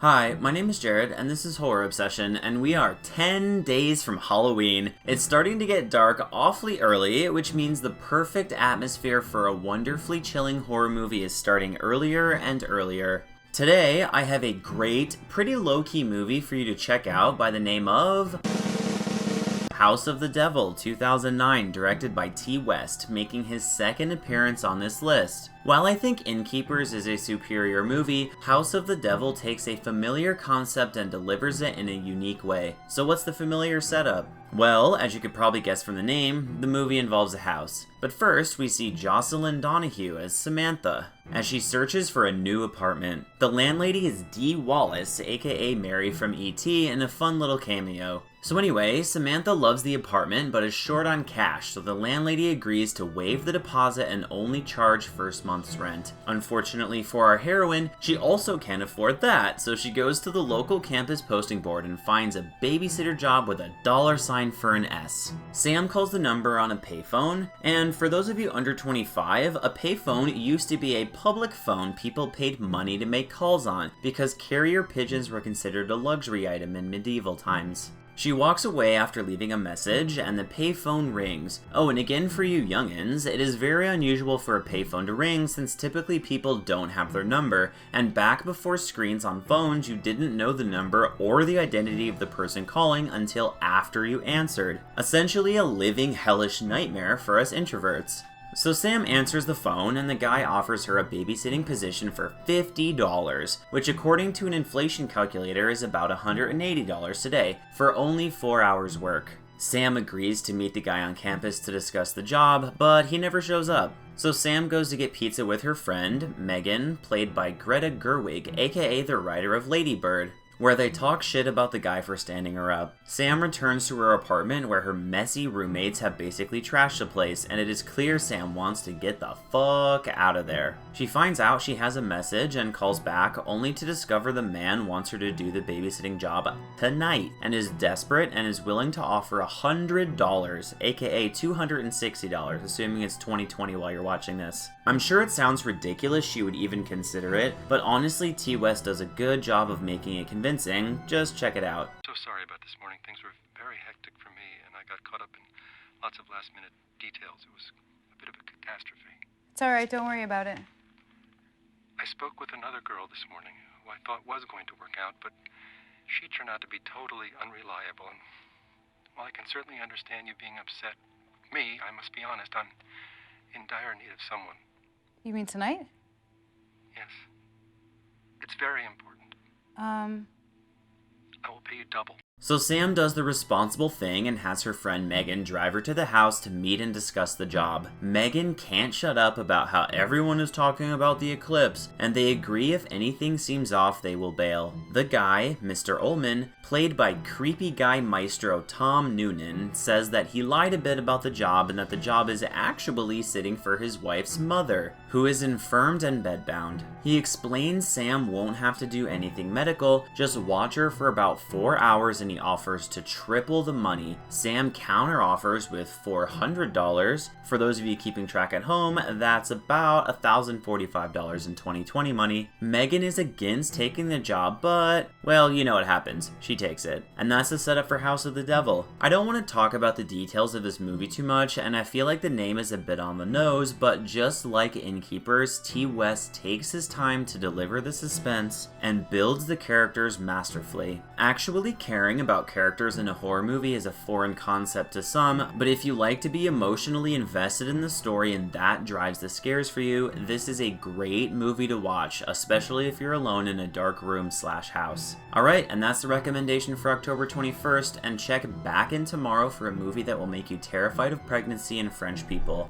Hi, my name is Jared, and this is Horror Obsession, and we are 10 days from Halloween. It's starting to get dark awfully early, which means the perfect atmosphere for a wonderfully chilling horror movie is starting earlier and earlier. Today, I have a great, pretty low-key movie for you to check out by the name of House of the Devil 2009, directed by Ti West, making his second appearance on this list. While I think Innkeepers is a superior movie, House of the Devil takes a familiar concept and delivers it in a unique way. So what's the familiar setup? Well, as you could probably guess from the name, the movie involves a house. But first, we see Jocelyn Donahue as Samantha, as she searches for a new apartment. The landlady is Dee Wallace, aka Mary from E.T., in a fun little cameo. So anyway, Samantha loves the apartment but is short on cash, so the landlady agrees to waive the deposit and only charge first month's rent. Unfortunately for our heroine, she also can't afford that, so she goes to the local campus posting board and finds a babysitter job with a $sign for an S. Sam calls the number on a payphone, and for those of you under 25, a payphone used to be a public phone people paid money to make calls on, because carrier pigeons were considered a luxury item in medieval times. She walks away after leaving a message, and the payphone rings. Oh, and again for you youngins, it is very unusual for a payphone to ring since typically people don't have their number, and back before screens on phones, you didn't know the number or the identity of the person calling until after you answered. Essentially a living hellish nightmare for us introverts. So Sam answers the phone, and the guy offers her a babysitting position for $50, which according to an inflation calculator is about $180 today, for only 4 hours work. Sam agrees to meet the guy on campus to discuss the job, but he never shows up. So Sam goes to get pizza with her friend, Megan, played by Greta Gerwig, aka the writer of Lady Bird, where they talk shit about the guy for standing her up. Sam returns to her apartment where her messy roommates have basically trashed the place, and it is clear Sam wants to get the fuck out of there. She finds out she has a message and calls back, only to discover the man wants her to do the babysitting job tonight, and is desperate and is willing to offer $100, aka $260, assuming it's 2020 while you're watching this. I'm sure it sounds ridiculous she would even consider it, but honestly Ti West does a good job of making it convincing. Just check it out. So sorry about this morning. Things were very hectic for me, and I got caught up in lots of last-minute details. It was a bit of a catastrophe. It's all right. Don't worry about it. I spoke with another girl this morning who I thought was going to work out, but she turned out to be totally unreliable. And while I can certainly understand you being upset, me, I must be honest, I'm in dire need of someone. You mean tonight? Yes. It's very important. I will pay you double. So Sam does the responsible thing and has her friend Megan drive her to the house to meet and discuss the job. Megan can't shut up about how everyone is talking about the eclipse, and they agree if anything seems off they will bail. The guy, Mr. Ullman, played by creepy guy maestro Tom Noonan, says that he lied a bit about the job and that the job is actually sitting for his wife's mother, who is infirmed and bedbound. He explains Sam won't have to do anything medical, just watch her for about 4 hours, and he offers to triple the money. Sam counter-offers with $400. For those of you keeping track at home, that's about $1,045 in 2020 money. Megan is against taking the job, but, well, you know what happens. She takes it. And that's the setup for House of the Devil. I don't want to talk about the details of this movie too much, and I feel like the name is a bit on the nose, but just like Innkeepers, Ti West takes his time to deliver the suspense and builds the characters masterfully. Actually caring about characters in a horror movie is a foreign concept to some, but if you like to be emotionally invested in the story and that drives the scares for you, this is a great movie to watch, especially if you're alone in a dark room/house. Alright, and that's the recommendation for October 21st, and check back in tomorrow for a movie that will make you terrified of pregnancy and French people.